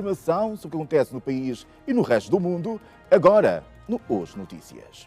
Informação sobre o que acontece no país e no resto do mundo, agora no Hoje Notícias.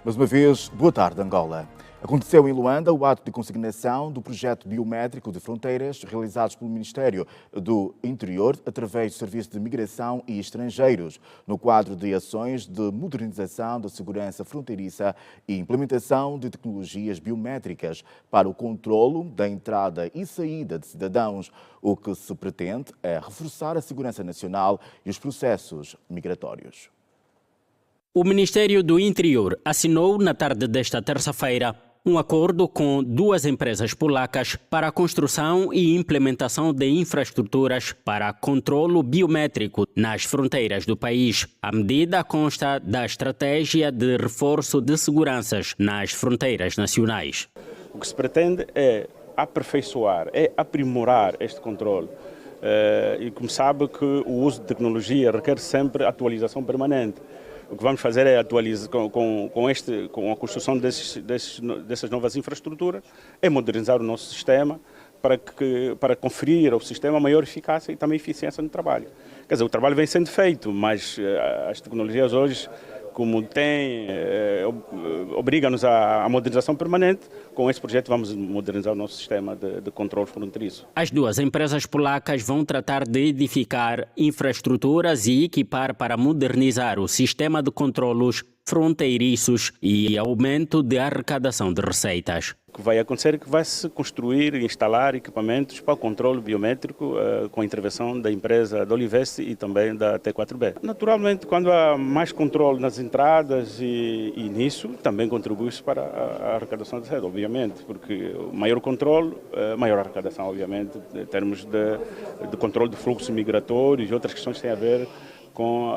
Mais uma vez, boa tarde, Angola. Aconteceu em Luanda o ato de consignação do projeto biométrico de fronteiras realizados pelo Ministério do Interior através do Serviço de Migração e Estrangeiros, no quadro de ações de modernização da segurança fronteiriça e implementação de tecnologias biométricas para o controlo da entrada e saída de cidadãos. O que se pretende é reforçar a segurança nacional e os processos migratórios. O Ministério do Interior assinou na tarde desta terça-feira um acordo com duas empresas polacas para a construção e implementação de infraestruturas para controlo biométrico nas fronteiras do país. A medida consta da estratégia de reforço de seguranças nas fronteiras nacionais. O que se pretende é aperfeiçoar, é aprimorar este controle. E como sabe que o uso de tecnologia requer sempre atualização permanente. O que vamos fazer é atualizar com a construção dessas novas infraestruturas, é modernizar o nosso sistema para conferir ao sistema maior eficácia e também eficiência no trabalho. Quer dizer, o trabalho vem sendo feito, mas as tecnologias hoje, como têm, obrigam-nos à modernização permanente. Com este projeto vamos modernizar o nosso sistema de controle fronteiriço. As duas empresas polacas vão tratar de edificar infraestruturas e equipar para modernizar o sistema de controlos fronteiriços e aumento de arrecadação de receitas. O que vai acontecer é que vai-se construir e instalar equipamentos para o controle biométrico com a intervenção da empresa da Oliveste e também da T4B. Naturalmente, quando há mais controle nas entradas e nisso, também contribui-se para a arrecadação de receita, obviamente, porque maior controle, maior arrecadação, obviamente, em termos de controle de fluxos migratórios e outras questões que têm a ver com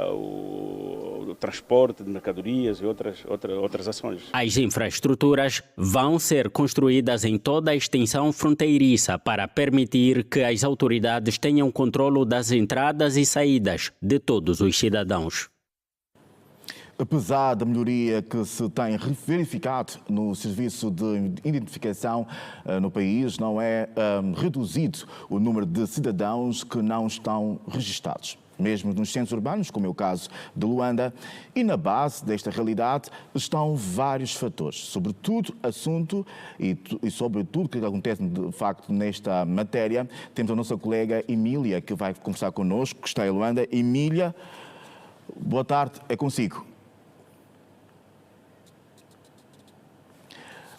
o transporte de mercadorias e outras ações. As infraestruturas vão ser construídas em toda a extensão fronteiriça para permitir que as autoridades tenham controle das entradas e saídas de todos os cidadãos. Apesar da melhoria que se tem verificado no serviço de identificação no país, não é reduzido o número de cidadãos que não estão registados. Mesmo nos centros urbanos, como é o caso de Luanda, e na base desta realidade estão vários fatores, sobretudo assunto e sobre tudo que acontece de facto nesta matéria. Temos a nossa colega Emília que vai conversar connosco, que está em Luanda. Emília, boa tarde, é consigo.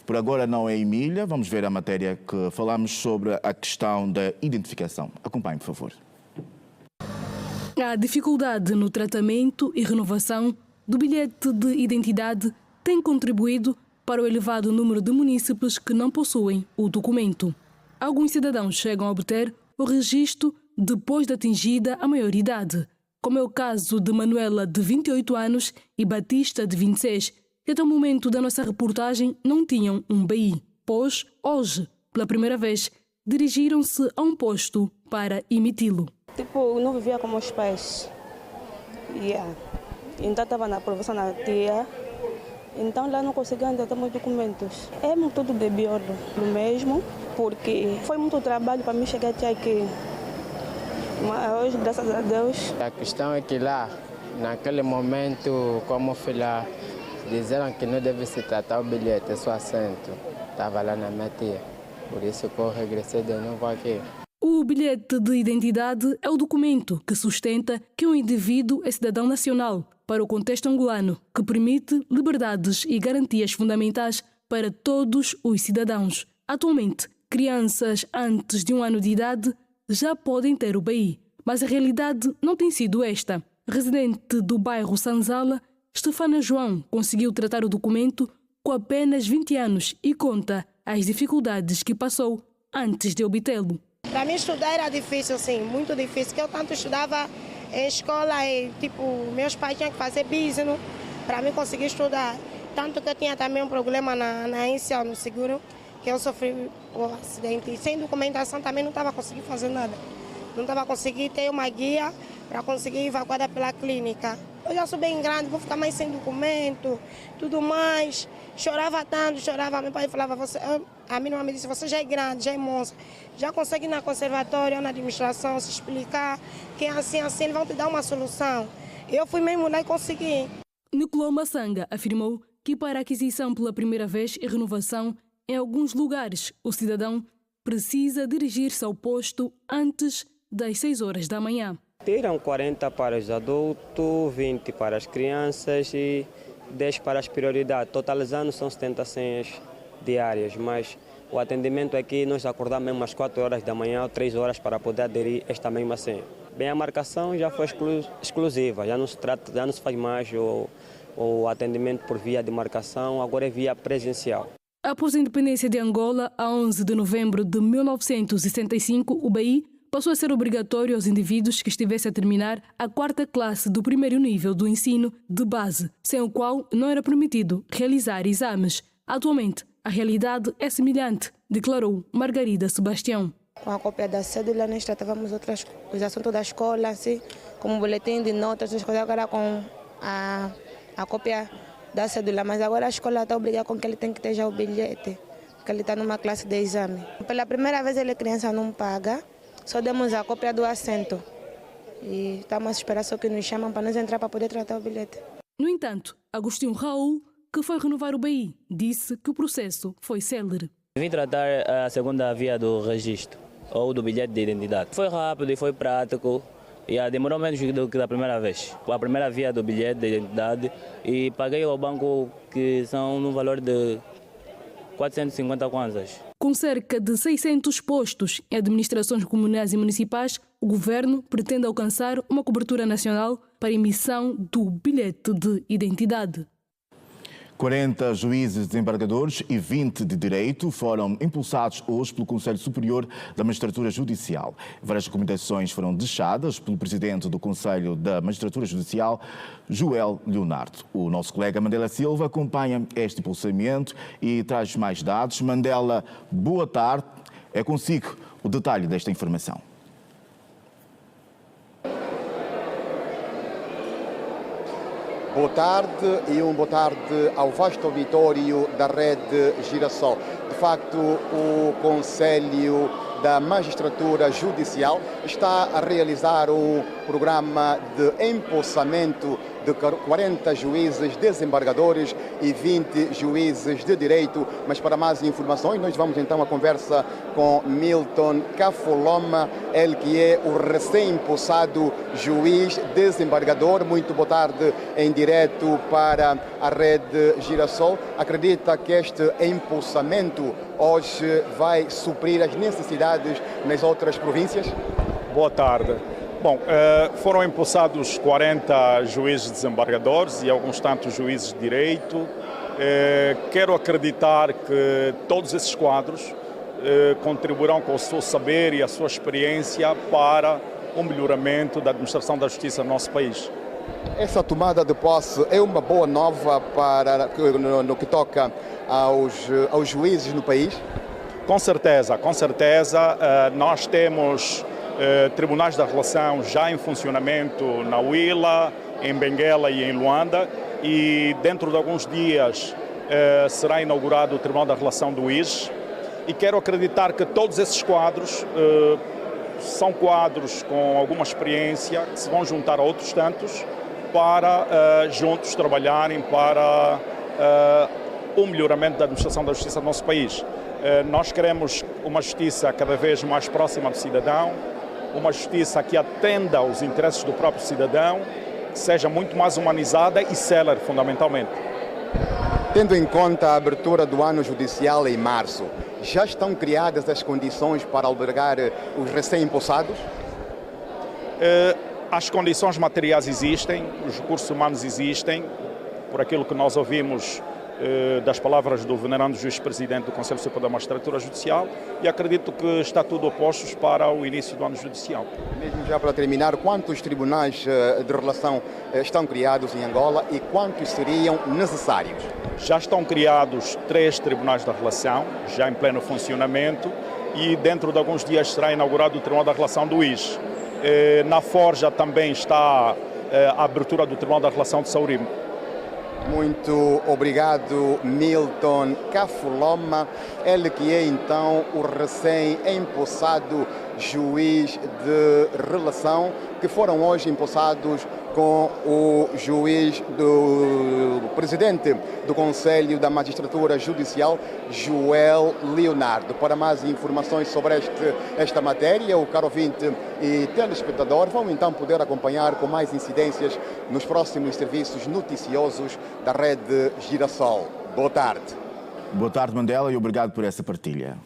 Por agora não é Emília, vamos ver a matéria que falamos sobre a questão da identificação. Acompanhe, por favor. A dificuldade no tratamento e renovação do bilhete de identidade tem contribuído para o elevado número de munícipes que não possuem o documento. Alguns cidadãos chegam a obter o registro depois de atingida a maioridade, como é o caso de Manuela, de 28 anos, e Batista, de 26, que até o momento da nossa reportagem não tinham um BI, pois hoje, pela primeira vez, dirigiram-se a um posto para emiti-lo. Tipo, não vivia com meus pais. Então estava na aprovação na tia. Então lá não conseguia ainda ter meus documentos. É tudo de biordo mesmo, porque foi muito trabalho para mim chegar até aqui. Mas hoje, graças a Deus. A questão é que lá, naquele momento, como filha, disseram que não deve se tratar o bilhete, é só assento. Estava lá na minha tia. Por isso que eu regressei de novo aqui. O bilhete de identidade é o documento que sustenta que um indivíduo é cidadão nacional para o contexto angolano, que permite liberdades e garantias fundamentais para todos os cidadãos. Atualmente, crianças antes de 1 ano de idade já podem ter o BI, mas a realidade não tem sido esta. Residente do bairro Sanzala, Stefana João conseguiu tratar o documento com apenas 20 anos e conta as dificuldades que passou antes de obtê-lo. Para mim estudar era difícil, sim, muito difícil, porque eu tanto estudava em escola e, meus pais tinham que fazer business para mim conseguir estudar. Tanto que eu tinha também um problema na inicial, no seguro, que eu sofri um acidente. E sem documentação também não estava conseguindo fazer nada. Não estava a conseguir ter uma guia para conseguir evacuar pela clínica. Eu já sou bem grande, vou ficar mais sem documento, tudo mais. Chorava tanto, chorava. Meu pai falava, a minha irmã me disse, você já é grande, já é moça, já consegue ir na conservatória ou na administração se explicar que é assim, eles vão te dar uma solução. Eu fui mesmo lá e consegui. Nicolau Massanga afirmou que para a aquisição pela primeira vez e renovação, em alguns lugares, o cidadão precisa dirigir-se ao posto antes das 6 horas da manhã. Tiram 40 para os adultos, 20 para as crianças e 10 para as prioridades. Totalizando são 70 senhas diárias, mas o atendimento aqui nós acordamos mesmo às 4 horas da manhã ou 3 horas para poder aderir a esta mesma senha. Bem, a marcação já foi exclusiva, já não se faz mais o atendimento por via de marcação, agora é via presencial. Após a independência de Angola, a 11 de novembro de 1965, o BI passou a ser obrigatório aos indivíduos que estivessem a terminar a 4ª classe do primeiro nível do ensino de base, sem o qual não era permitido realizar exames. Atualmente, a realidade é semelhante, declarou Margarida Sebastião. Com a cópia da cédula, nós tratávamos os assuntos da escola, assim, como boletim de notas, as coisas agora com a cópia da cédula, mas agora a escola está obrigada com que ele tem que ter já o bilhete, porque ele está numa classe de exame. Pela primeira vez, a criança não paga, só demos a cópia do assento. E estamos a esperar só que nos chamam para nós entrar para poder tratar o bilhete. No entanto, Agostinho Raul, que foi renovar o BI, disse que o processo foi célere. Vim tratar a segunda via do registro, ou do bilhete de identidade. Foi rápido e foi prático. Demorou menos do que da primeira vez. A primeira via do bilhete de identidade e paguei ao banco que são no valor de 450 kwanzas. Com cerca de 600 postos em administrações comunais e municipais, o governo pretende alcançar uma cobertura nacional para a emissão do bilhete de identidade. 40 juízes desembargadores e 20 de direito foram impulsados hoje pelo Conselho Superior da Magistratura Judicial. Várias recomendações foram deixadas pelo presidente do Conselho da Magistratura Judicial, Joel Leonardo. O nosso colega Mandela Silva acompanha este impulsamento e traz mais dados. Mandela, boa tarde. É consigo o detalhe desta informação. Boa tarde e boa tarde ao vasto auditório da Rede Girassol. De facto, o Conselho da Magistratura Judicial está a realizar um programa de empossamento de 40 juízes desembargadores e 20 juízes de direito. Mas para mais informações, nós vamos então à conversa com Milton Cafoloma, ele que é o recém-empossado juiz desembargador. Muito boa tarde, em direto para a Rede Girassol. Acredita que este empossamento hoje vai suprir as necessidades nas outras províncias? Boa tarde. Bom, foram empossados 40 juízes desembargadores e alguns tantos juízes de direito. Quero acreditar que todos esses quadros contribuirão com o seu saber e a sua experiência para o melhoramento da administração da justiça no nosso país. Essa tomada de posse é uma boa nova no que toca aos juízes no país? Com certeza, com certeza. Nós temos tribunais da relação já em funcionamento na Huila, em Benguela e em Luanda, e dentro de alguns dias será inaugurado o Tribunal da Relação do IS, e quero acreditar que todos esses quadros são quadros com alguma experiência que se vão juntar a outros tantos para juntos trabalharem para o melhoramento da administração da justiça do nosso país. Nós queremos uma justiça cada vez mais próxima do cidadão, uma justiça que atenda aos interesses do próprio cidadão, que seja muito mais humanizada e célere, fundamentalmente. Tendo em conta a abertura do ano judicial em março, já estão criadas as condições para albergar os recém-empossados? As condições materiais existem, os recursos humanos existem, por aquilo que nós ouvimos das palavras do venerando juiz-presidente do Conselho Superior da Magistratura Judicial, e acredito que está tudo a postos para o início do ano judicial. Mesmo já para terminar, quantos tribunais de relação estão criados em Angola e quantos seriam necessários? Já estão criados 3 tribunais da relação, já em pleno funcionamento, e dentro de alguns dias será inaugurado o Tribunal da Relação do IS. Na Forja também está a abertura do Tribunal da Relação de Saurimo. Muito obrigado, Milton Cafuloma, ele que é então o recém-empossado juiz de relação, que foram hoje empossados com o juiz do presidente do Conselho da Magistratura Judicial, Joel Leonardo. Para mais informações sobre esta matéria, o caro ouvinte e telespectador vão então poder acompanhar com mais incidências nos próximos serviços noticiosos da Rede Girassol. Boa tarde. Boa tarde, Mandela, e obrigado por essa partilha.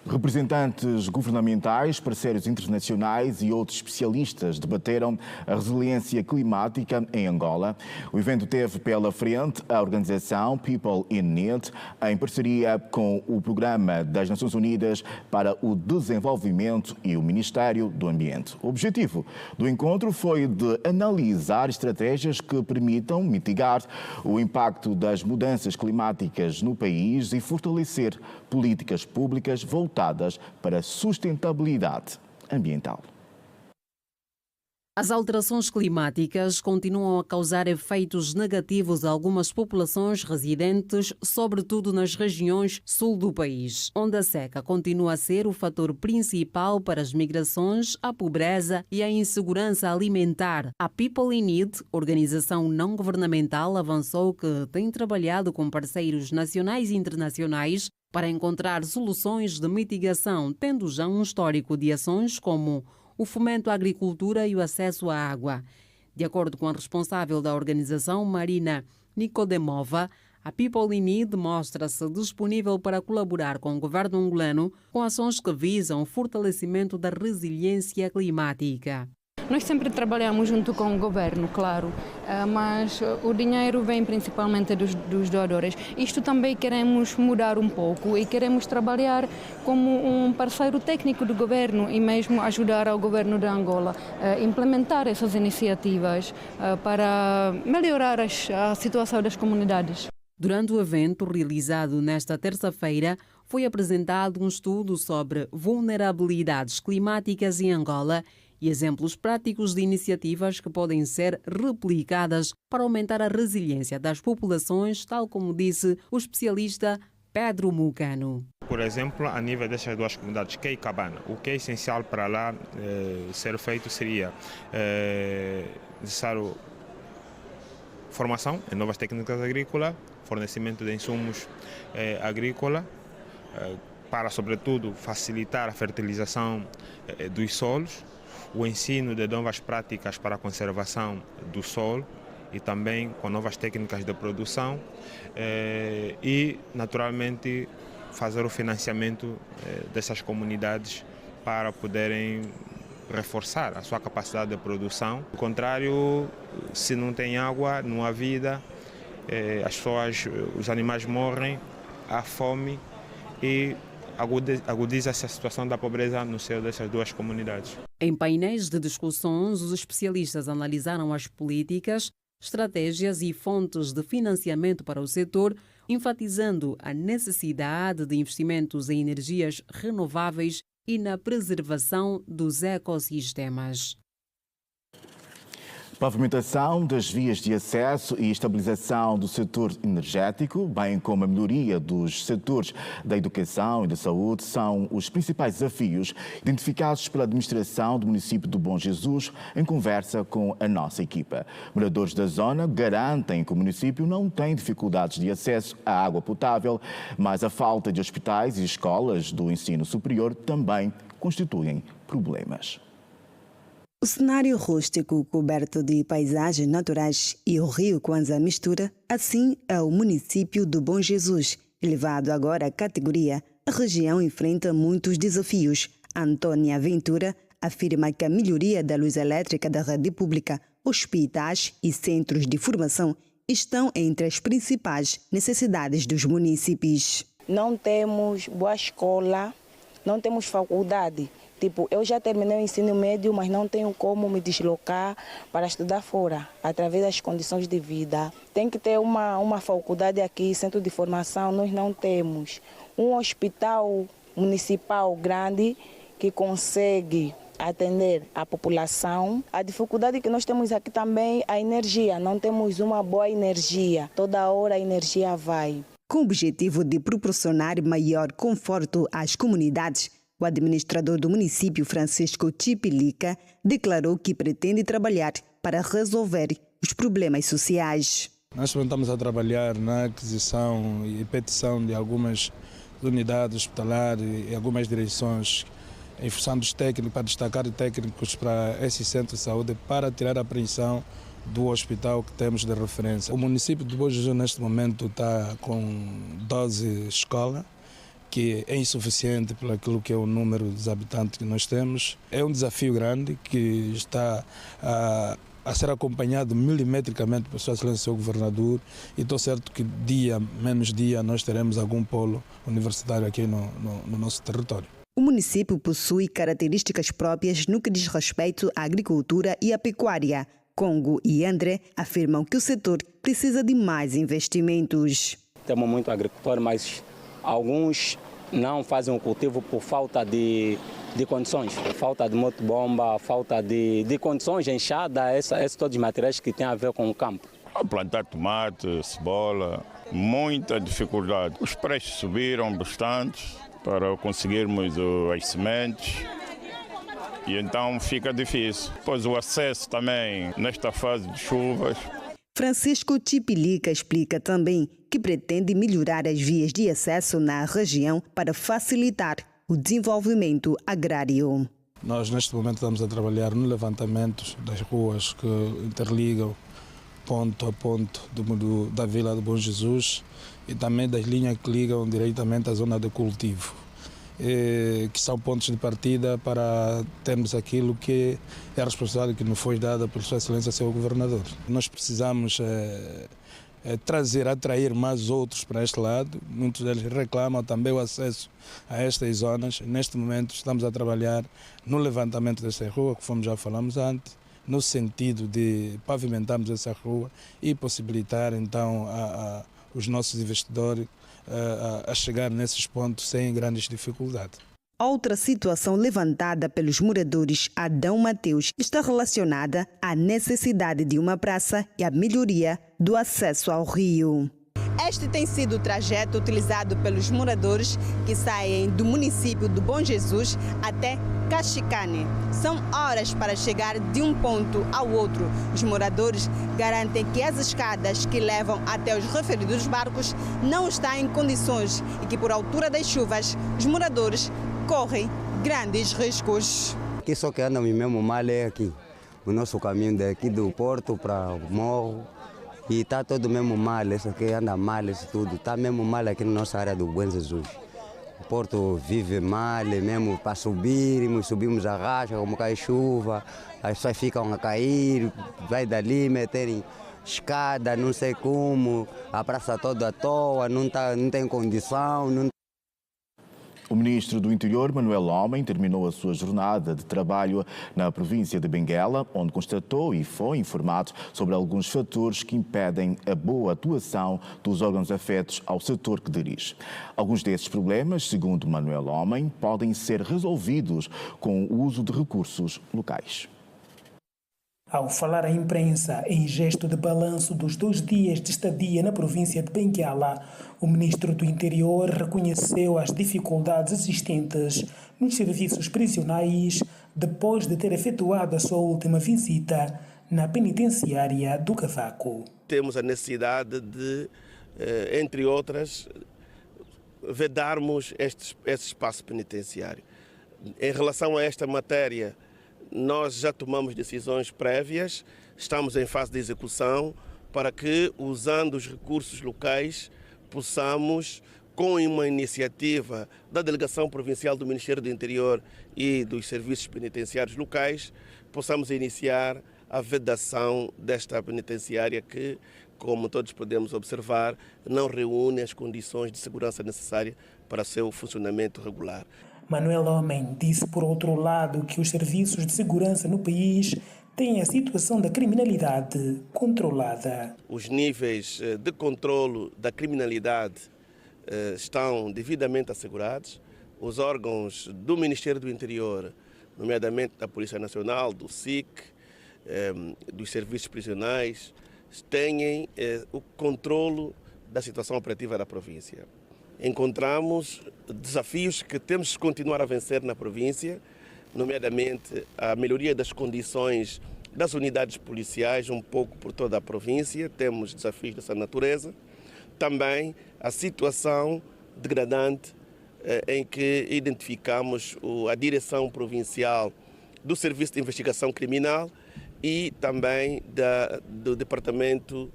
Representantes governamentais, parceiros internacionais e outros especialistas debateram a resiliência climática em Angola. O evento teve pela frente a organização People in Need, em parceria com o Programa das Nações Unidas para o Desenvolvimento e o Ministério do Ambiente. O objetivo do encontro foi de analisar estratégias que permitam mitigar o impacto das mudanças climáticas no país e fortalecer políticas públicas voltadas para a sustentabilidade ambiental. As alterações climáticas continuam a causar efeitos negativos a algumas populações residentes, sobretudo nas regiões sul do país, onde a seca continua a ser o fator principal para as migrações, a pobreza e a insegurança alimentar. A People in Need, organização não governamental, avançou que tem trabalhado com parceiros nacionais e internacionais para encontrar soluções de mitigação, tendo já um histórico de ações como o fomento à agricultura e o acesso à água. De acordo com a responsável da organização, Marina Nicodemova, a People in Need mostra-se disponível para colaborar com o governo angolano com ações que visam o fortalecimento da resiliência climática. Nós sempre trabalhamos junto com o governo, claro, mas o dinheiro vem principalmente dos doadores. Isto também queremos mudar um pouco e queremos trabalhar como um parceiro técnico do governo e mesmo ajudar ao governo de Angola a implementar essas iniciativas para melhorar a situação das comunidades. Durante o evento realizado nesta terça-feira, foi apresentado um estudo sobre vulnerabilidades climáticas em Angola e exemplos práticos de iniciativas que podem ser replicadas para aumentar a resiliência das populações, tal como disse o especialista Pedro Mucano. Por exemplo, a nível destas duas comunidades, Kei e Cabana, o que é essencial para lá ser feito seria necessário formação em novas técnicas agrícolas, fornecimento de insumos agrícolas, para, sobretudo, facilitar a fertilização dos solos, o ensino de novas práticas para a conservação do solo e também com novas técnicas de produção e, naturalmente, fazer o financiamento dessas comunidades para poderem reforçar a sua capacidade de produção. Do contrário, se não tem água, não há vida, as pessoas, os animais morrem, há fome e agudiza-se a situação da pobreza no seio dessas duas comunidades. Em painéis de discussões, os especialistas analisaram as políticas, estratégias e fontes de financiamento para o setor, enfatizando a necessidade de investimentos em energias renováveis e na preservação dos ecossistemas. Pavimentação das vias de acesso e estabilização do setor energético, bem como a melhoria dos setores da educação e da saúde, são os principais desafios identificados pela administração do município do Bom Jesus em conversa com a nossa equipa. Moradores da zona garantem que o município não tem dificuldades de acesso à água potável, mas a falta de hospitais e escolas do ensino superior também constituem problemas. O cenário rústico coberto de paisagens naturais e o rio Kwanza mistura, assim é o município do Bom Jesus. Elevado agora à categoria, a região enfrenta muitos desafios. Antônia Ventura afirma que a melhoria da luz elétrica da rede pública, hospitais e centros de formação estão entre as principais necessidades dos munícipes. Não temos boa escola, não temos faculdade. Tipo, eu já terminei o ensino médio, mas não tenho como me deslocar para estudar fora, através das condições de vida. Tem que ter uma faculdade aqui, centro de formação, nós não temos. Um hospital municipal grande que consegue atender a população. A dificuldade que nós temos aqui também é a energia. Não temos uma boa energia. Toda hora a energia vai. Com o objetivo de proporcionar maior conforto às comunidades, o administrador do município, Francisco Chipilica, declarou que pretende trabalhar para resolver os problemas sociais. Nós estamos a trabalhar na aquisição e petição de algumas unidades hospitalares e algumas direções em função dos técnicos, para destacar técnicos para esse centro de saúde, para tirar a apreensão do hospital que temos de referência. O município de Bom Jesus, neste momento, está com 12 escolas, que é insuficiente pelo aquilo que é o número dos habitantes que nós temos. É um desafio grande que está a ser acompanhado milimetricamente por Sua Excelência o Governador, e estou certo que dia menos dia nós teremos algum polo universitário aqui no nosso território. O município possui características próprias no que diz respeito à agricultura e à pecuária. Congo e André afirmam que o setor precisa de mais investimentos. Temos muito agricultor, mas alguns não fazem o cultivo por falta de condições, falta de motobomba, falta de condições de enxada, esses todos os materiais que têm a ver com o campo. A plantar tomate, cebola, muita dificuldade. Os preços subiram bastante para conseguirmos as sementes e então fica difícil. Pois o acesso também nesta fase de chuvas. Francisco Chipilica explica também que pretende melhorar as vias de acesso na região para facilitar o desenvolvimento agrário. Nós neste momento estamos a trabalhar no levantamento das ruas que interligam ponto a ponto da Vila de Bom Jesus e também das linhas que ligam diretamente à zona de cultivo, que são pontos de partida para termos aquilo que é a responsabilidade que nos foi dada por Sua Excelência, Sr. Governador. Nós precisamos atrair mais outros para este lado. Muitos deles reclamam também o acesso a estas zonas. Neste momento estamos a trabalhar no levantamento dessa rua, que já falamos antes, no sentido de pavimentarmos essa rua e possibilitar então os nossos investidores a chegar nesses pontos sem grandes dificuldades. Outra situação levantada pelos moradores Adão Mateus está relacionada à necessidade de uma praça e à melhoria do acesso ao rio. Este tem sido o trajeto utilizado pelos moradores que saem do município do Bom Jesus até Caxicane. São horas para chegar de um ponto ao outro. Os moradores garantem que as escadas que levam até os referidos barcos não estão em condições e que, por altura das chuvas, os moradores correm grandes riscos. Aqui só que anda mesmo mal é aqui. O nosso caminho daqui do porto para o morro. E está todo mesmo mal, isso aqui anda mal, isso tudo. Está mesmo mal aqui na nossa área do Bom Jesus. O porto vive mal, mesmo para subimos a racha, como cai chuva, as pessoas ficam a cair, vai dali, meterem escada, não sei como, a praça toda à toa, não tem condição. O ministro do Interior, Manuel Homem, terminou a sua jornada de trabalho na província de Benguela, onde constatou e foi informado sobre alguns fatores que impedem a boa atuação dos órgãos afetos ao setor que dirige. Alguns desses problemas, segundo Manuel Homem, podem ser resolvidos com o uso de recursos locais. Ao falar à imprensa em gesto de balanço dos 2 dias de estadia na província de Benguela, o ministro do Interior reconheceu as dificuldades existentes nos serviços prisionais depois de ter efetuado a sua última visita na penitenciária do Cavaco. Temos a necessidade de, entre outras, vedarmos esse espaço penitenciário. Em relação a esta matéria, nós já tomamos decisões prévias, estamos em fase de execução para que, usando os recursos locais, possamos, com uma iniciativa da Delegação Provincial do Ministério do Interior e dos Serviços Penitenciários Locais, possamos iniciar a vedação desta penitenciária que, como todos podemos observar, não reúne as condições de segurança necessárias para seu funcionamento regular. Manuel Homem disse, por outro lado, que os serviços de segurança no país têm a situação da criminalidade controlada. Os níveis de controlo da criminalidade estão devidamente assegurados. os órgãos do Ministério do Interior, nomeadamente da Polícia Nacional, do SIC, dos serviços prisionais, tenham o controlo da situação operativa da província. Encontramos desafios que temos que continuar a vencer na província, nomeadamente a melhoria das condições das unidades policiais, um pouco por toda a província. Temos desafios dessa natureza. Também a situação degradante em que identificamos a direção provincial do Serviço de Investigação Criminal e também do Departamento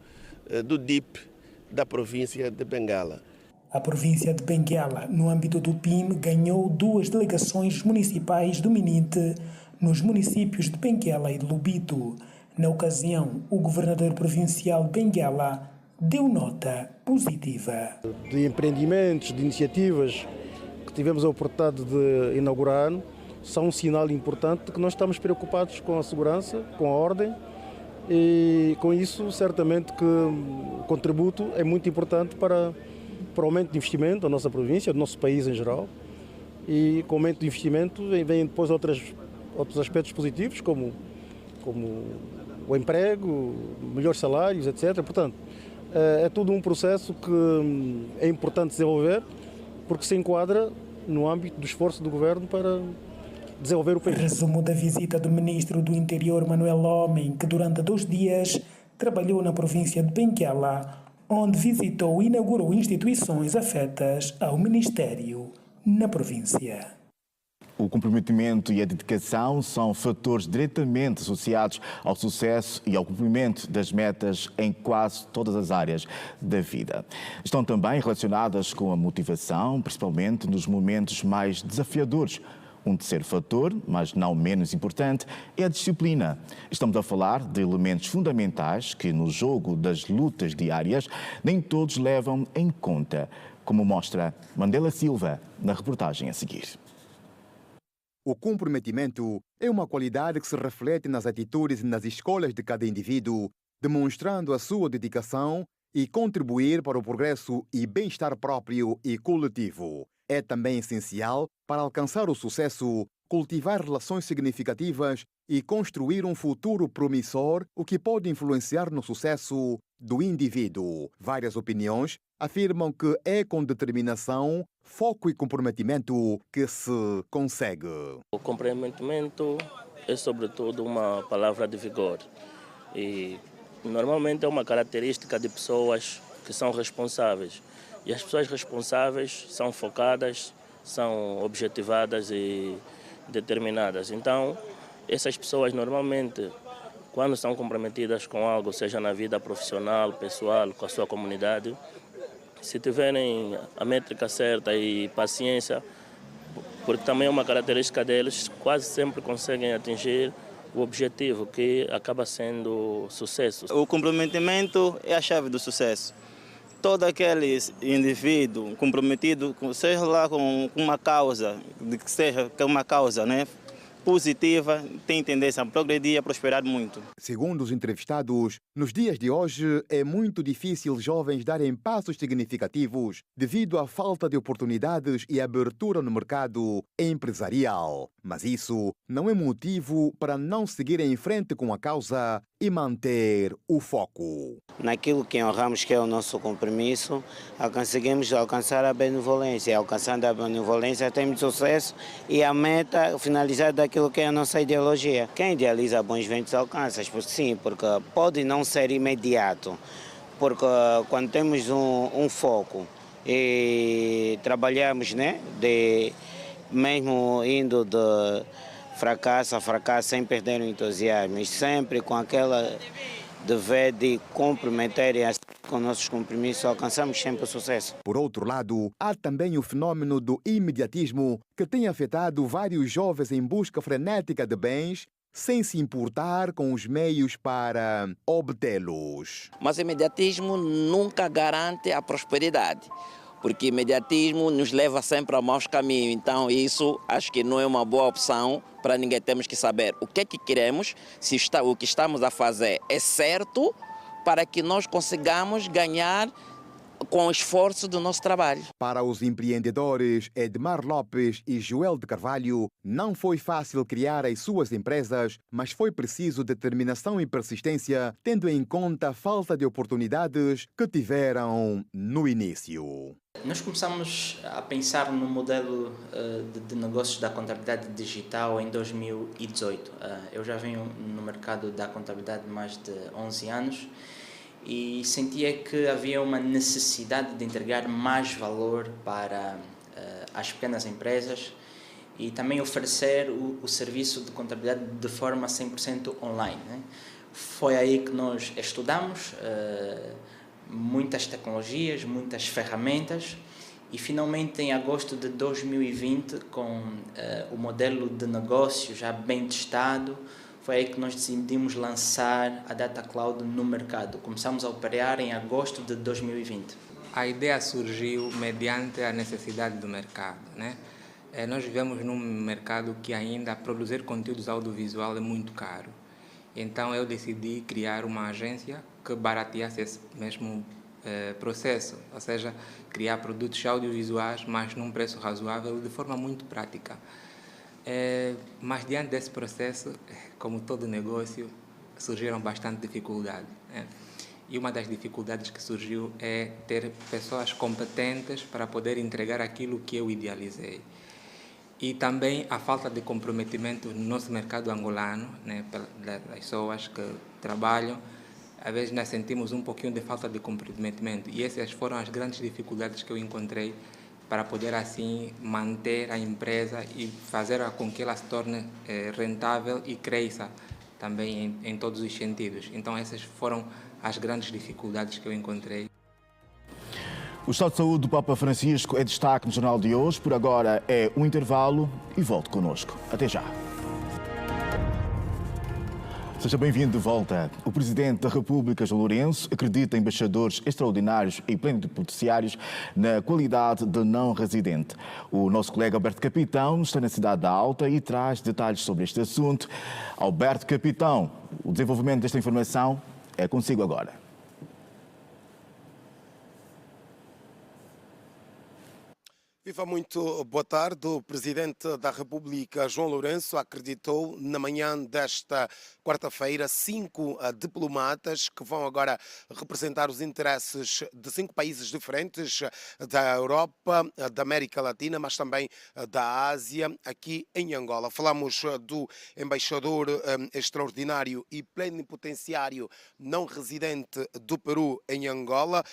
do DIP da província de Bengala. A província de Benguela, no âmbito do PIM, ganhou 2 delegações municipais do MINIT nos municípios de Benguela e de Lubito. Na ocasião, o governador provincial de Benguela deu nota positiva. De empreendimentos, de iniciativas que tivemos a oportunidade de inaugurar, são um sinal importante de que nós estamos preocupados com a segurança, com a ordem, e com isso certamente que o contributo é muito importante para o aumento de investimento da nossa província, do nosso país em geral. E com o aumento de investimento vem depois outros aspectos positivos, como o emprego, melhores salários, etc. Portanto, é tudo um processo que é importante desenvolver, porque se enquadra no âmbito do esforço do governo para desenvolver o país. Resumo da visita do ministro do Interior, Manuel Homem, que durante 2 dias trabalhou na província de Benguela, onde visitou e inaugurou instituições afetas ao Ministério na província. O comprometimento e a dedicação são fatores diretamente associados ao sucesso e ao cumprimento das metas em quase todas as áreas da vida. Estão também relacionadas com a motivação, principalmente nos momentos mais desafiadores. Um terceiro fator, mas não menos importante, é a disciplina. Estamos a falar de elementos fundamentais que, no jogo das lutas diárias, nem todos levam em conta, como mostra Mandela Silva na reportagem a seguir. O comprometimento é uma qualidade que se reflete nas atitudes e nas escolhas de cada indivíduo, demonstrando a sua dedicação e contribuir para o progresso e bem-estar próprio e coletivo. É também essencial para alcançar o sucesso, cultivar relações significativas e construir um futuro promissor, o que pode influenciar no sucesso do indivíduo. Várias opiniões afirmam que é com determinação, foco e comprometimento que se consegue. O comprometimento é, sobretudo, uma palavra de vigor e normalmente é uma característica de pessoas que são responsáveis. E as pessoas responsáveis são focadas, são objetivadas e determinadas. Então, essas pessoas normalmente, quando são comprometidas com algo, seja na vida profissional, pessoal, com a sua comunidade, se tiverem a métrica certa e paciência, porque também é uma característica deles, quase sempre conseguem atingir o objetivo, que acaba sendo sucesso. O comprometimento é a chave do sucesso. Todo aquele indivíduo comprometido, seja lá com uma causa, que seja uma causa, né, positiva, tem tendência a progredir e a prosperar muito. Segundo os entrevistados, nos dias de hoje é muito difícil jovens darem passos significativos devido à falta de oportunidades e abertura no mercado empresarial. Mas isso não é motivo para não seguir em frente com a causa e manter o foco. Naquilo que honramos, que é o nosso compromisso, conseguimos alcançar a benevolência. Alcançando a benevolência, temos sucesso e a meta finalizar daquilo que é a nossa ideologia. Quem idealiza bons ventos alcança, sim, porque pode não ser imediato, porque quando temos um foco e trabalhamos, né, mesmo indo de fracasso a fracasso sem perder o entusiasmo, e sempre com aquela dever de comprometer e com nossos compromissos alcançamos sempre o sucesso. Por outro lado, há também o fenômeno do imediatismo que tem afetado vários jovens em busca frenética de bens sem se importar com os meios para obtê-los. Mas o imediatismo nunca garante a prosperidade, porque o imediatismo nos leva sempre a maus caminhos. Então isso acho que não é uma boa opção para ninguém. Temos que saber o que é que queremos, se o que estamos a fazer é certo, para que nós consigamos ganhar com o esforço do nosso trabalho. Para os empreendedores Edmar Lopes e Joel de Carvalho, não foi fácil criar as suas empresas, mas foi preciso determinação e persistência, tendo em conta a falta de oportunidades que tiveram no início. Nós começamos a pensar no modelo de negócios da contabilidade digital em 2018. Eu já venho no mercado da contabilidade há mais de 11 anos e sentia que havia uma necessidade de entregar mais valor para as pequenas empresas e também oferecer o serviço de contabilidade de forma 100% online, né? Foi aí que nós estudamos muitas tecnologias, muitas ferramentas e finalmente em agosto de 2020, com o modelo de negócio já bem testado, foi aí que nós decidimos lançar a Data Cloud no mercado. Começamos a operar em agosto de 2020. A ideia surgiu mediante a necessidade do mercado, né? Nós vivemos num mercado que ainda produzir conteúdos audiovisual é muito caro. Então eu decidi criar uma agência que barateasse esse mesmo processo, ou seja, criar produtos audiovisuais, mas num preço razoável, de forma muito prática. Mas diante desse processo, como todo negócio, surgiram bastante dificuldades, né? E uma das dificuldades que surgiu é ter pessoas competentes para poder entregar aquilo que eu idealizei. E também a falta de comprometimento no nosso mercado angolano, né, das pessoas que trabalham. Às vezes nós sentimos um pouquinho de falta de comprometimento e essas foram as grandes dificuldades que eu encontrei para poder assim manter a empresa e fazer com que ela se torne rentável e cresça também em todos os sentidos. Então essas foram as grandes dificuldades que eu encontrei. O estado de saúde do Papa Francisco é destaque no jornal de hoje. Por agora é um intervalo e volte connosco. Até já. Seja bem-vindo de volta. O Presidente da República, João Lourenço, acredita em embaixadores extraordinários e plenipotenciários na qualidade de não residente. O nosso colega Alberto Capitão está na Cidade da Alta e traz detalhes sobre este assunto. Alberto Capitão, o desenvolvimento desta informação é consigo agora. Viva, muito boa tarde. O Presidente da República, João Lourenço, acreditou na manhã desta quarta-feira 5 diplomatas que vão agora representar os interesses de 5 países diferentes da Europa, da América Latina, mas também da Ásia, aqui em Angola. Falamos do embaixador extraordinário e plenipotenciário não residente do Peru em Angola,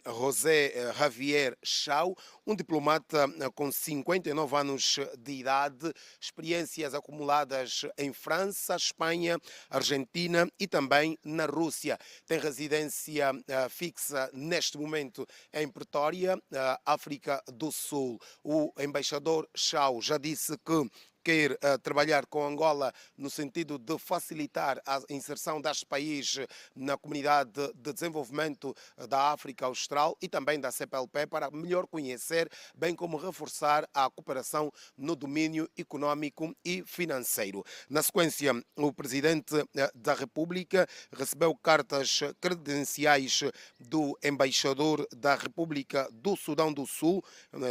José Javier Chao, um diplomata com 59 anos de idade, experiências acumuladas em França, Espanha, Argentina e também na Rússia. Tem residência fixa neste momento em Pretória, África do Sul. O embaixador Chao já disse que quer trabalhar com Angola no sentido de facilitar a inserção deste país na comunidade de desenvolvimento da África Austral e também da CPLP para melhor conhecer, bem como reforçar a cooperação no domínio econômico e financeiro. Na sequência, o Presidente da República recebeu cartas credenciais do embaixador da República do Sudão do Sul,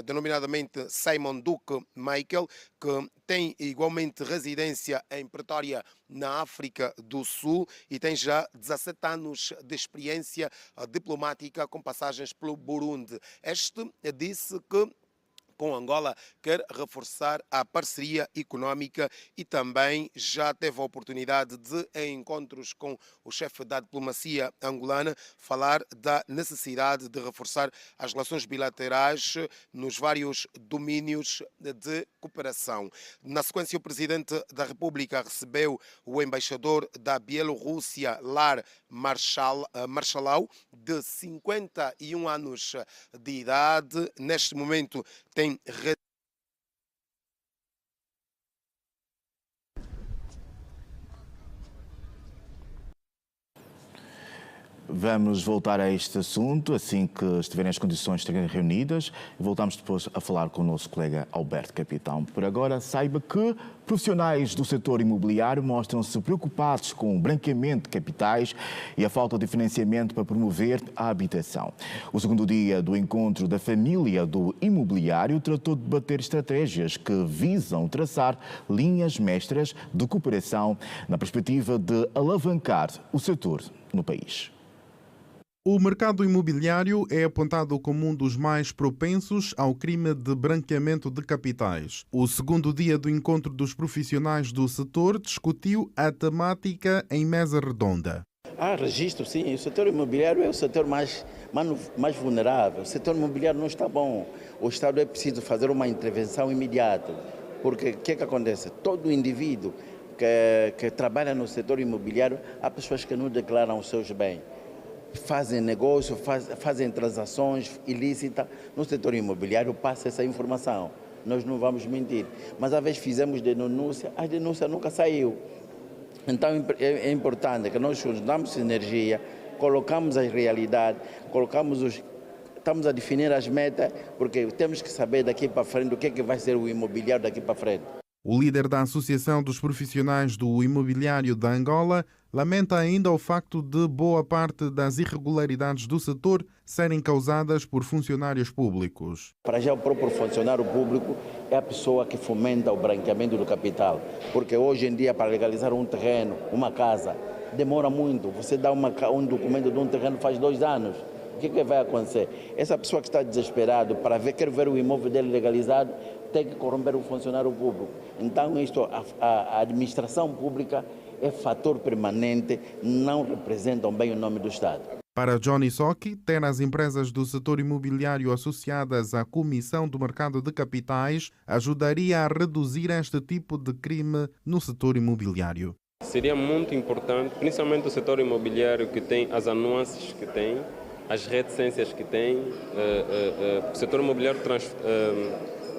denominadamente Simon Duke Michael, que tem igualmente residência em Pretória, na África do Sul, e tem já 17 anos de experiência diplomática com passagens pelo Burundi. Este disse que com Angola quer reforçar a parceria económica e também já teve a oportunidade de, em encontros com o chefe da diplomacia angolana, falar da necessidade de reforçar as relações bilaterais nos vários domínios de cooperação. Na sequência, o Presidente da República recebeu o embaixador da Bielorrússia, Lar Marshalau, de 51 anos de idade. Neste momento tem Vamos voltar a este assunto assim que estiverem as condições reunidas. Voltamos depois a falar com o nosso colega Alberto Capitão. Por agora, saiba que profissionais do setor imobiliário mostram-se preocupados com o branqueamento de capitais e a falta de financiamento para promover a habitação. O segundo dia do encontro da família do imobiliário tratou de debater estratégias que visam traçar linhas mestras de cooperação na perspectiva de alavancar o setor no país. O mercado imobiliário é apontado como um dos mais propensos ao crime de branqueamento de capitais. O segundo dia do encontro dos profissionais do setor discutiu a temática em mesa redonda. Há registro, sim. O setor imobiliário é o setor mais vulnerável. O setor imobiliário não está bom. O Estado é preciso fazer uma intervenção imediata. Porque o que acontece? Todo indivíduo que trabalha no setor imobiliário, há pessoas que não declaram os seus bens. Fazem negócio, fazem transações ilícitas. No setor imobiliário passa essa informação. Nós não vamos mentir. Mas, às vezes, fizemos denúncia, a denúncia nunca saiu. Então, é importante que nós juntamos energia, colocamos a realidade, estamos a definir as metas, porque temos que saber daqui para frente o que é que vai ser o imobiliário daqui para frente. O líder da Associação dos Profissionais do Imobiliário da Angola lamenta ainda o facto de boa parte das irregularidades do setor serem causadas por funcionários públicos. Para já, o próprio funcionário público é a pessoa que fomenta o branqueamento do capital, porque hoje em dia, para legalizar um terreno, uma casa, demora muito. Você dá um documento de um terreno faz 2 anos. O que vai acontecer? Essa pessoa que está desesperada para quer ver o imóvel dele legalizado, tem que corromper o funcionário público. Então, a administração pública é fator permanente, não representam bem o nome do Estado. Para Johnny Soki, ter as empresas do setor imobiliário associadas à Comissão do Mercado de Capitais ajudaria a reduzir este tipo de crime no setor imobiliário. Seria muito importante, principalmente o setor imobiliário, que tem as anuências que tem, as reticências que tem. O setor imobiliário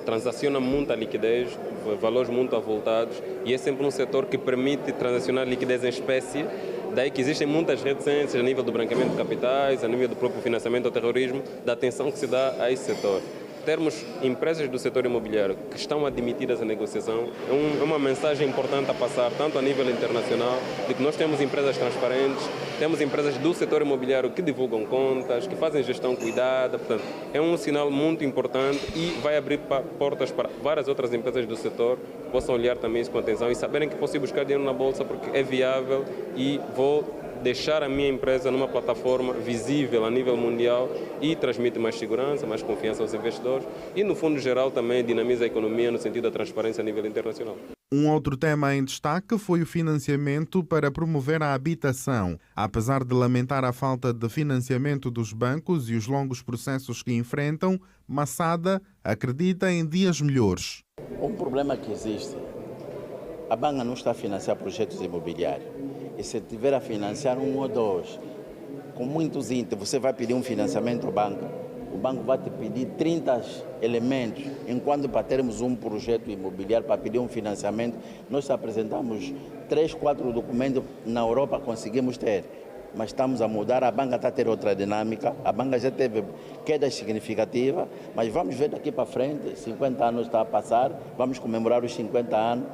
transaciona muita liquidez, valores muito avultados, e é sempre um setor que permite transacionar liquidez em espécie. Daí que existem muitas reticências a nível do branqueamento de capitais, a nível do próprio financiamento ao terrorismo, da atenção que se dá a esse setor. Termos empresas do setor imobiliário que estão admitidas à negociação é uma mensagem importante a passar, tanto a nível internacional, de que nós temos empresas transparentes, temos empresas do setor imobiliário que divulgam contas, que fazem gestão cuidada. Portanto, é um sinal muito importante e vai abrir portas para várias outras empresas do setor que possam olhar também isso com atenção e saberem que é possível buscar dinheiro na bolsa porque é viável e vou deixar a minha empresa numa plataforma visível a nível mundial e transmite mais segurança, mais confiança aos investidores e, no fundo geral, também dinamiza a economia no sentido da transparência a nível internacional. Um outro tema em destaque foi o financiamento para promover a habitação. Apesar de lamentar a falta de financiamento dos bancos e os longos processos que enfrentam, Massada acredita em dias melhores. Um problema que existe, a banca não está a financiar projetos imobiliários. E se tiver a financiar 1 ou 2, com muitos íntegros, você vai pedir um financiamento à banca. O banco vai te pedir 30 elementos, enquanto para termos um projeto imobiliário, para pedir um financiamento, nós apresentamos 3, 4 documentos, na Europa conseguimos ter. Mas estamos a mudar, a banca está a ter outra dinâmica, a banca já teve quedas significativas, mas vamos ver daqui para frente, 50 anos está a passar, vamos comemorar os 50 anos,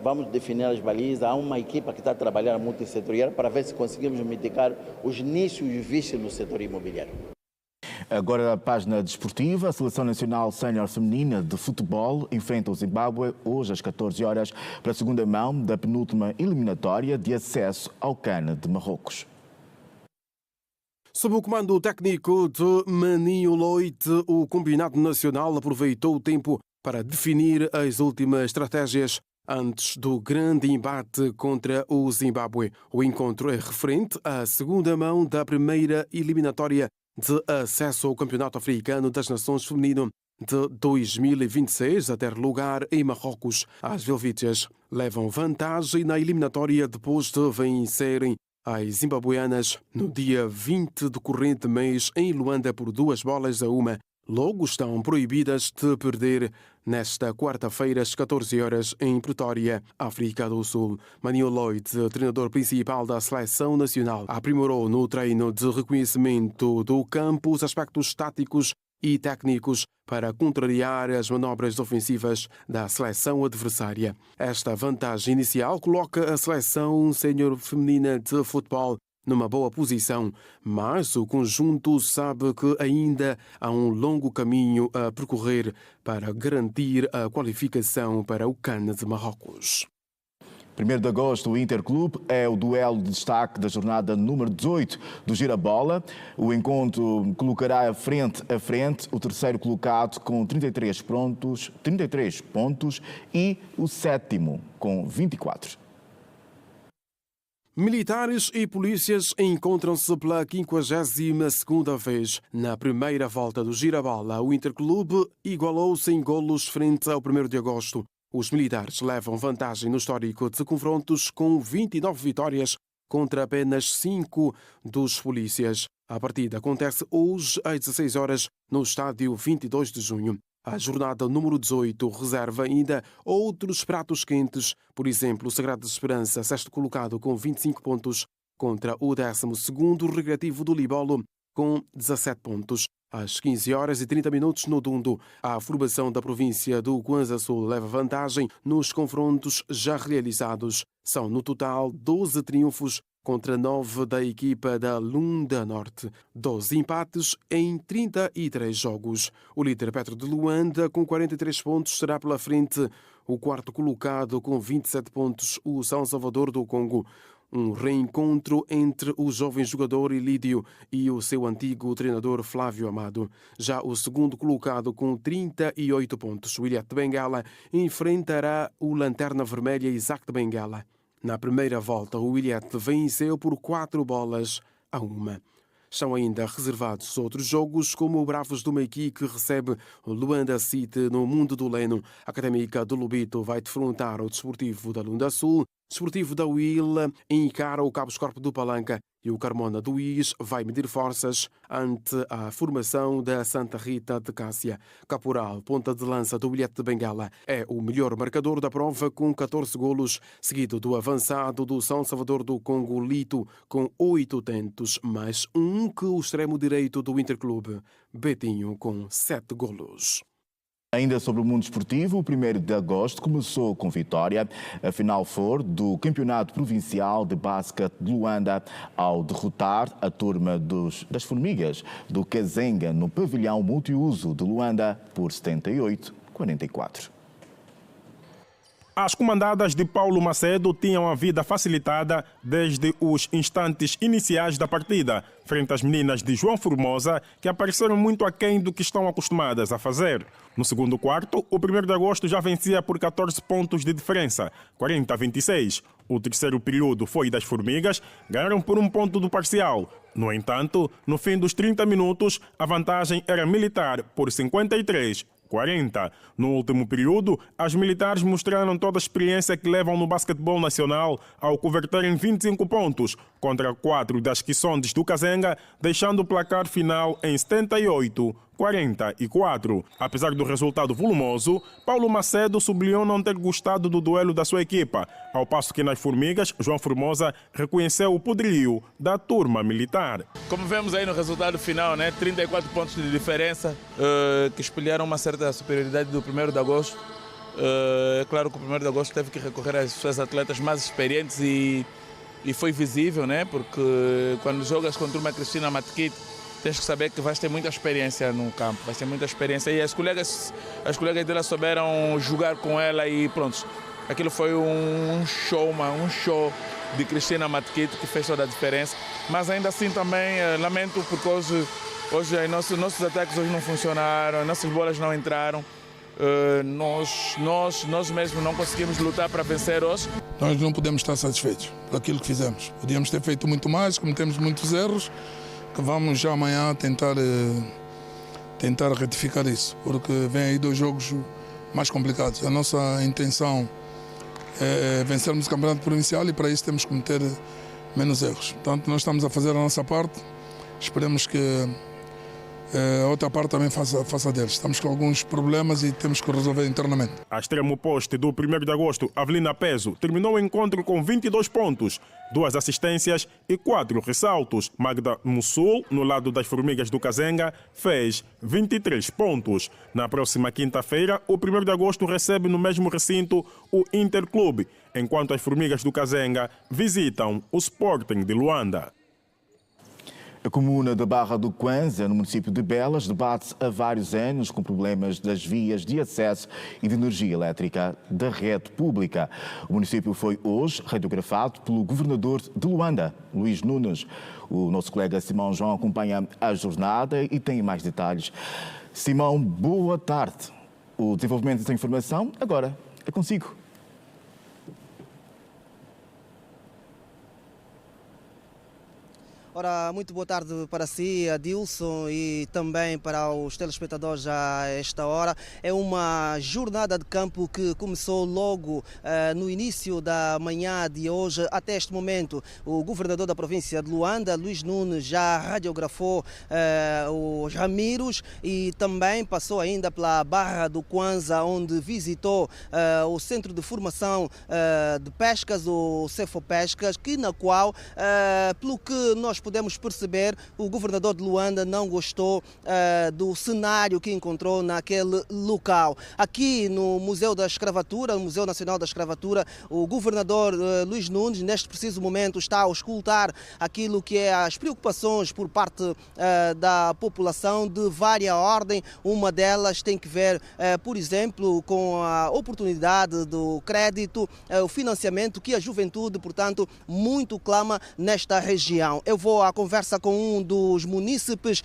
vamos definir as balizas. Há uma equipa que está a trabalhar multissetorial para ver se conseguimos mitigar os nichos vistos no setor imobiliário. Agora a página desportiva. A Seleção Nacional Sénior Feminina de Futebol enfrenta o Zimbábue hoje às 14 horas para a segunda mão da penúltima eliminatória de acesso ao CAN de Marrocos. Sob o comando técnico de Maninho Loite, o Combinado Nacional aproveitou o tempo para definir as últimas estratégias antes do grande embate contra o Zimbábue. O encontro é referente à segunda mão da primeira eliminatória de acesso ao Campeonato Africano das Nações Feminino de 2026 a ter lugar em Marrocos. As Velvitas levam vantagem na eliminatória depois de vencerem as zimbabueanas no dia 20 do corrente mês em Luanda por 2-1. Logo estão proibidas de perder nesta quarta-feira, às 14 horas, em Pretória, África do Sul. Manuel Lloyd, treinador principal da Seleção Nacional, aprimorou no treino de reconhecimento do campo os aspectos táticos e técnicos para contrariar as manobras ofensivas da seleção adversária. Esta vantagem inicial coloca a seleção sénior feminina de futebol numa boa posição, mas o conjunto sabe que ainda há um longo caminho a percorrer para garantir a qualificação para o CAN de Marrocos. 1º de agosto, o Interclube é o duelo de destaque da jornada número 18 do Girabola. O encontro colocará frente a frente o terceiro colocado com 33 pontos e o sétimo com 24. Militares e polícias encontram-se pela 52ª vez. Na primeira volta do Girabola, o Interclube igualou-se em golos frente ao 1º de agosto. Os militares levam vantagem no histórico de confrontos com 29 vitórias contra apenas 5 dos polícias. A partida acontece hoje às 16 horas no estádio 22 de junho. A jornada número 18 reserva ainda outros pratos quentes, por exemplo, o Sagrado de Esperança, sexto colocado com 25 pontos, contra o 12º Recreativo do Libolo com 17 pontos. Às 15h30 no Dundo, a formação da província do Kwanza Sul leva vantagem nos confrontos já realizados. São no total 12 triunfos contra 9 da equipa da Lunda Norte. 12 empates em 33 jogos. O líder Petro de Luanda, com 43 pontos, será pela frente. O quarto colocado, com 27 pontos, o São Salvador do Congo. Um reencontro entre o jovem jogador Ilídio e o seu antigo treinador Flávio Amado. Já o segundo colocado, com 38 pontos, o Ilhéu de Bengala, enfrentará o Lanterna Vermelha Isaac de Bengala. Na primeira volta, o Ilhéu venceu por 4-1. Estão ainda reservados outros jogos, como o Bravos do Mequi, que recebe o Luanda City no Mundo do Leno. A Académica do Lubito vai defrontar o Desportivo da Lunda Sul. O Desportivo da Huila encara o Cabo Escorpo do Palanca e o Carmona do Is vai medir forças ante a formação da Santa Rita de Cássia. Caporal, ponta de lança do Ilhéu de Bengala, é o melhor marcador da prova com 14 golos, seguido do avançado do São Salvador do Congo, Lito, com 8 tentos, mais um que o extremo direito do Interclube, Betinho, com 7 golos. Ainda sobre o mundo esportivo, o 1º de agosto começou com vitória. A Final Four do Campeonato Provincial de Basquete de Luanda, ao derrotar a turma das Formigas do Kazenga no pavilhão multiuso de Luanda por 78-44. As comandadas de Paulo Macedo tinham a vida facilitada desde os instantes iniciais da partida, frente às meninas de João Formosa, que apareceram muito aquém do que estão acostumadas a fazer. No segundo quarto, o 1º de agosto já vencia por 14 pontos de diferença, 40-26. O terceiro período foi das Formigas, ganharam por 1 ponto do parcial. No entanto, no fim dos 30 minutos, a vantagem era militar por 53-40. No último período, as militares mostraram toda a experiência que levam no basquetebol nacional ao converterem 25 pontos contra 4 das Quissondes do Kazenga, deixando o placar final em 78-44. Apesar do resultado volumoso, Paulo Macedo sublinhou não ter gostado do duelo da sua equipa, ao passo que nas Formigas, João Formosa reconheceu o poderio da turma militar. Como vemos aí no resultado final, 34 pontos de diferença, que espelharam uma certa superioridade do 1º de agosto. É claro que o 1º de agosto teve que recorrer às suas atletas mais experientes e foi visível, porque quando jogas contra uma Cristina Matquite, tens que saber que vais ter muita experiência no campo, vais ter muita experiência e as colegas dela souberam jogar com ela e pronto. Aquilo foi um show de Cristina Matquite que fez toda a diferença, mas ainda assim também lamento porque hoje nossos ataques hoje não funcionaram, nossas bolas não entraram, nós mesmos não conseguimos lutar para vencer hoje. Nós não podemos estar satisfeitos por aquilo que fizemos, podíamos ter feito muito mais, cometemos muitos erros, que vamos já amanhã tentar retificar isso, porque vem aí 2 jogos mais complicados. A nossa intenção é vencermos o campeonato provincial e para isso temos que cometer menos erros. Portanto, nós estamos a fazer a nossa parte, esperemos que outra parte também faça deles. Estamos com alguns problemas e temos que resolver internamente. A extremo poste do 1º de agosto, Avelina Peso, terminou o encontro com 22 pontos, 2 assistências e 4 ressaltos. Magda Mussul, no lado das Formigas do Kazenga, fez 23 pontos. Na próxima quinta-feira, o 1º de agosto recebe no mesmo recinto o Interclube, enquanto as Formigas do Kazenga visitam o Sporting de Luanda. A comuna de Barra do Kwanza, no município de Belas, debate-se há vários anos com problemas das vias de acesso e de energia elétrica da rede pública. O município foi hoje radiografado pelo governador de Luanda, Luís Nunes. O nosso colega Simão João acompanha a jornada e tem mais detalhes. Simão, boa tarde. O desenvolvimento dessa informação agora é consigo. Ora, muito boa tarde para si, Adilson, e também para os telespectadores a esta hora. É uma jornada de campo que começou logo no início da manhã de hoje. Até este momento, o governador da província de Luanda, Luís Nunes, já radiografou os Ramiros e também passou ainda pela Barra do Kwanza, onde visitou o Centro de Formação de Pescas, o Cefopescas, na qual, pelo que nós podemos perceber, o governador de Luanda não gostou do cenário que encontrou naquele local. Aqui no Museu da Escravatura, no Museu Nacional da Escravatura, o governador Luís Nunes, neste preciso momento, está a auscultar aquilo que é as preocupações por parte da população de várias ordem. Uma delas tem que ver, por exemplo, com a oportunidade do crédito, o financiamento que a juventude, portanto, muito clama nesta região. Eu vou à conversa com um dos munícipes,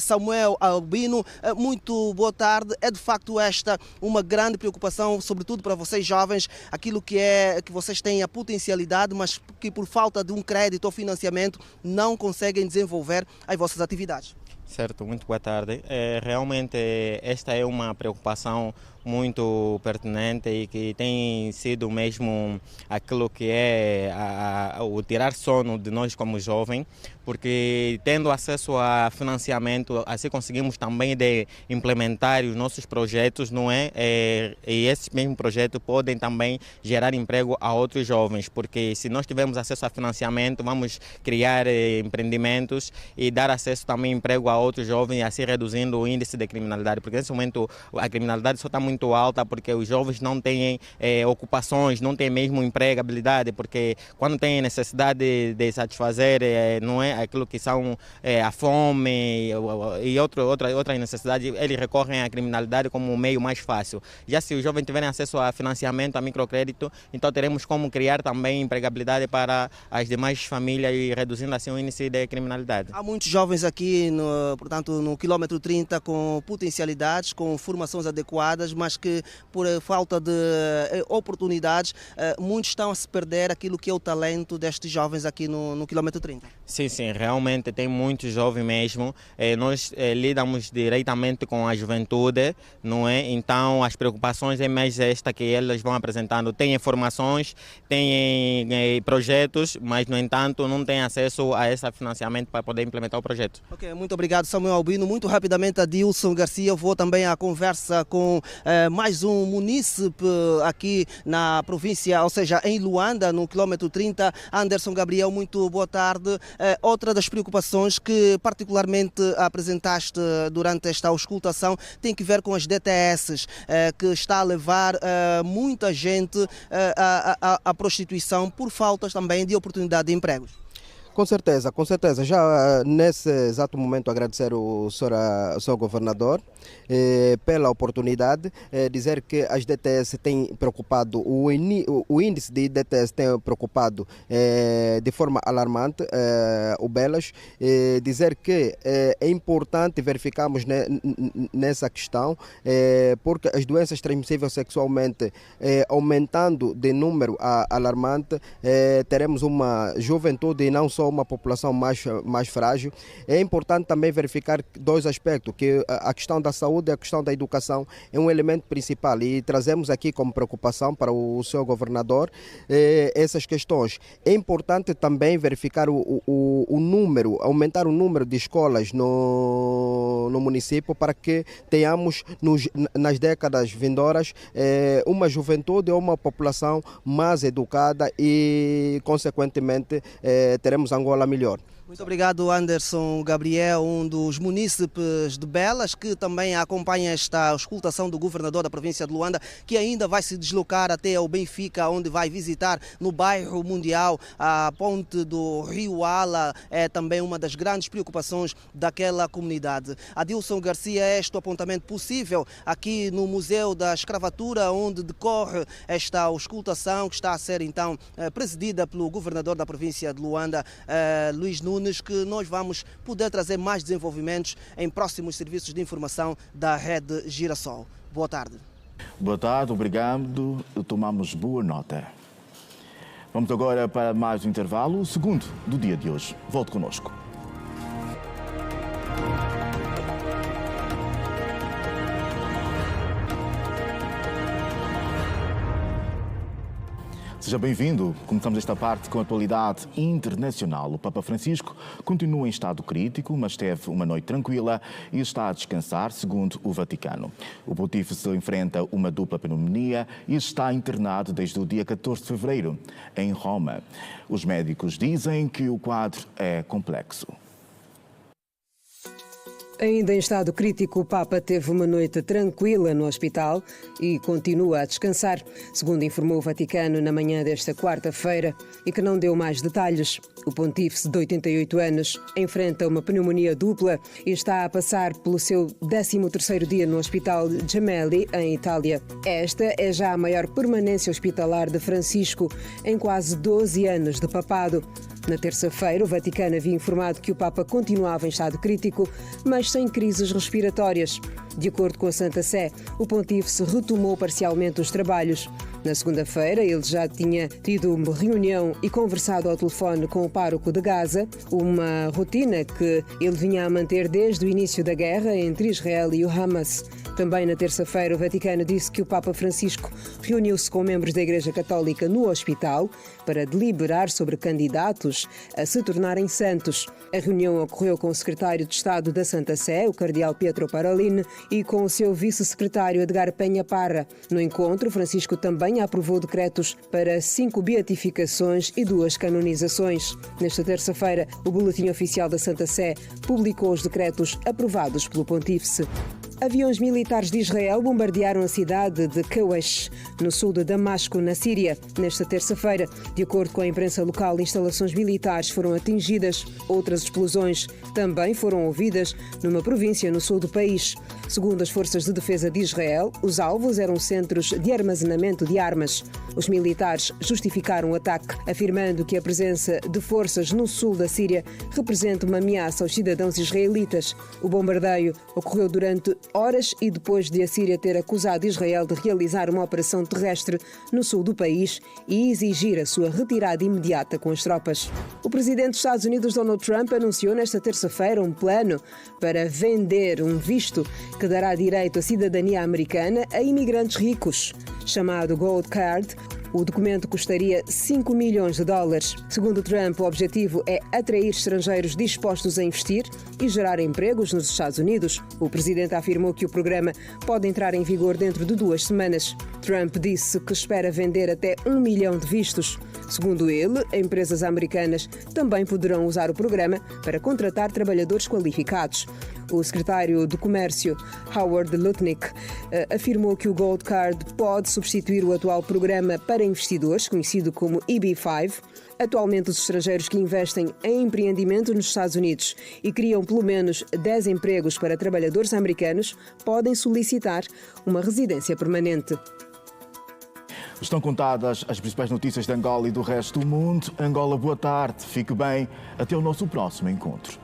Samuel Albino. Muito boa tarde. É de facto esta uma grande preocupação, sobretudo para vocês jovens, aquilo que vocês têm a potencialidade, mas que por falta de um crédito ou financiamento não conseguem desenvolver as vossas atividades? Certo, muito boa tarde. Realmente esta é uma preocupação muito pertinente e que tem sido mesmo aquilo que é o tirar sono de nós como jovens, porque tendo acesso a financiamento, assim conseguimos também de implementar os nossos projetos, não é? E esses mesmos projetos podem também gerar emprego a outros jovens, porque se nós tivermos acesso a financiamento, vamos criar empreendimentos e dar acesso também a emprego a outros jovens, assim reduzindo o índice de criminalidade, porque nesse momento a criminalidade só está muito alta porque os jovens não têm ocupações, não têm mesmo empregabilidade, porque quando têm necessidade de satisfazer, não é, aquilo que são a fome e outras necessidades, eles recorrem à criminalidade como o meio mais fácil. Já se os jovens tiverem acesso a financiamento, a microcrédito, então teremos como criar também empregabilidade para as demais famílias e reduzindo assim o índice de criminalidade. Há muitos jovens aqui, portanto, no quilômetro 30 com potencialidades, com formações adequadas, mas que por falta de oportunidades, muitos estão a se perder aquilo que é o talento destes jovens aqui no quilômetro 30. Sim, realmente tem muitos jovens mesmo. Nós lidamos diretamente com a juventude, não é? Então as preocupações é mais esta que elas vão apresentando. Tem informações, tem projetos, mas no entanto não tem acesso a esse financiamento para poder implementar o projeto. Ok, muito obrigado, Samuel Albino. Muito rapidamente, Adilson Garcia, eu vou também à conversa com mais um munícipe aqui na província, ou seja, em Luanda, no quilômetro 30, Anderson Gabriel. Muito boa tarde. Outra das preocupações que particularmente apresentaste durante esta auscultação tem que ver com as DTS, que está a levar muita gente à prostituição por faltas também de oportunidade de empregos. Com certeza. Já nesse exato momento agradecer o senhor governador pela oportunidade, dizer que as DTS têm preocupado, o índice de DTS tem preocupado de forma alarmante o Belas, dizer que é importante verificarmos nessa questão, porque as doenças transmissíveis sexualmente aumentando de número alarmante, teremos uma juventude não só só uma população mais frágil. É importante também verificar dois aspectos, que a questão da saúde e a questão da educação é um elemento principal, e trazemos aqui como preocupação para o seu governador essas questões. É importante também verificar o número, aumentar o número de escolas no município, para que tenhamos nas décadas vindouras uma juventude ou uma população mais educada e, consequentemente, teremos Angola melhor. Muito obrigado, Anderson Gabriel, um dos munícipes de Belas, que também acompanha esta auscultação do governador da província de Luanda, que ainda vai se deslocar até o Benfica, onde vai visitar no bairro Mundial a ponte do Rio Ala. É também uma das grandes preocupações daquela comunidade. Adilson Garcia, este apontamento possível aqui no Museu da Escravatura, onde decorre esta auscultação, que está a ser então presidida pelo governador da província de Luanda, Luís Nunes, que nós vamos poder trazer mais desenvolvimentos em próximos serviços de informação da Rede Girassol. Boa tarde. Boa tarde, obrigado. Tomamos boa nota. Vamos agora para mais um intervalo, o segundo do dia de hoje. Volte connosco. Seja bem-vindo. Começamos esta parte com a atualidade internacional. O Papa Francisco continua em estado crítico, mas teve uma noite tranquila e está a descansar, segundo o Vaticano. O pontífice enfrenta uma dupla pneumonia e está internado desde o dia 14 de fevereiro, em Roma. Os médicos dizem que o quadro é complexo. Ainda em estado crítico, o Papa teve uma noite tranquila no hospital e continua a descansar, segundo informou o Vaticano na manhã desta quarta-feira, e que não deu mais detalhes. O pontífice, de 88 anos, enfrenta uma pneumonia dupla e está a passar pelo seu 13º dia no Hospital Gemelli, em Itália. Esta é já a maior permanência hospitalar de Francisco em quase 12 anos de papado. Na terça-feira, o Vaticano havia informado que o Papa continuava em estado crítico, mas sem crises respiratórias. De acordo com a Santa Sé, o pontífice retomou parcialmente os trabalhos. Na segunda-feira, ele já tinha tido uma reunião e conversado ao telefone com o pároco de Gaza, uma rotina que ele vinha a manter desde o início da guerra entre Israel e o Hamas. Também na terça-feira, o Vaticano disse que o Papa Francisco reuniu-se com membros da Igreja Católica no hospital para deliberar sobre candidatos a se tornarem santos. A reunião ocorreu com o secretário de Estado da Santa Sé, o cardeal Pietro Parolin, e com o seu vice-secretário Edgar Penha Parra. No encontro, Francisco também aprovou decretos para 5 beatificações e 2 canonizações. Nesta terça-feira, o Boletim Oficial da Santa Sé publicou os decretos aprovados pelo pontífice. Aviões militares de Israel bombardearam a cidade de Kawesh, no sul de Damasco, na Síria, nesta terça-feira. De acordo com a imprensa local, instalações militares foram atingidas. Outras explosões também foram ouvidas numa província no sul do país. Segundo as forças de defesa de Israel, os alvos eram centros de armazenamento de armas. Os militares justificaram o ataque, afirmando que a presença de forças no sul da Síria representa uma ameaça aos cidadãos israelitas. O bombardeio ocorreu durante horas e depois de a Síria ter acusado Israel de realizar uma operação terrestre no sul do país e exigir a sua retirada imediata com as tropas. O presidente dos Estados Unidos, Donald Trump, anunciou nesta terça-feira um plano para vender um visto que dará direito à cidadania americana a imigrantes ricos, chamado Gold Card. O documento custaria 5 milhões de dólares. Segundo Trump, o objetivo é atrair estrangeiros dispostos a investir e gerar empregos nos Estados Unidos. O presidente afirmou que o programa pode entrar em vigor dentro de 2 semanas. Trump disse que espera vender até 1 milhão de vistos. Segundo ele, empresas americanas também poderão usar o programa para contratar trabalhadores qualificados. O secretário do Comércio, Howard Lutnick, afirmou que o Gold Card pode substituir o atual programa para investidores, conhecido como EB-5. Atualmente, os estrangeiros que investem em empreendimento nos Estados Unidos e criam pelo menos 10 empregos para trabalhadores americanos podem solicitar uma residência permanente. Estão contadas as principais notícias de Angola e do resto do mundo. Angola, boa tarde, fique bem, até o nosso próximo encontro.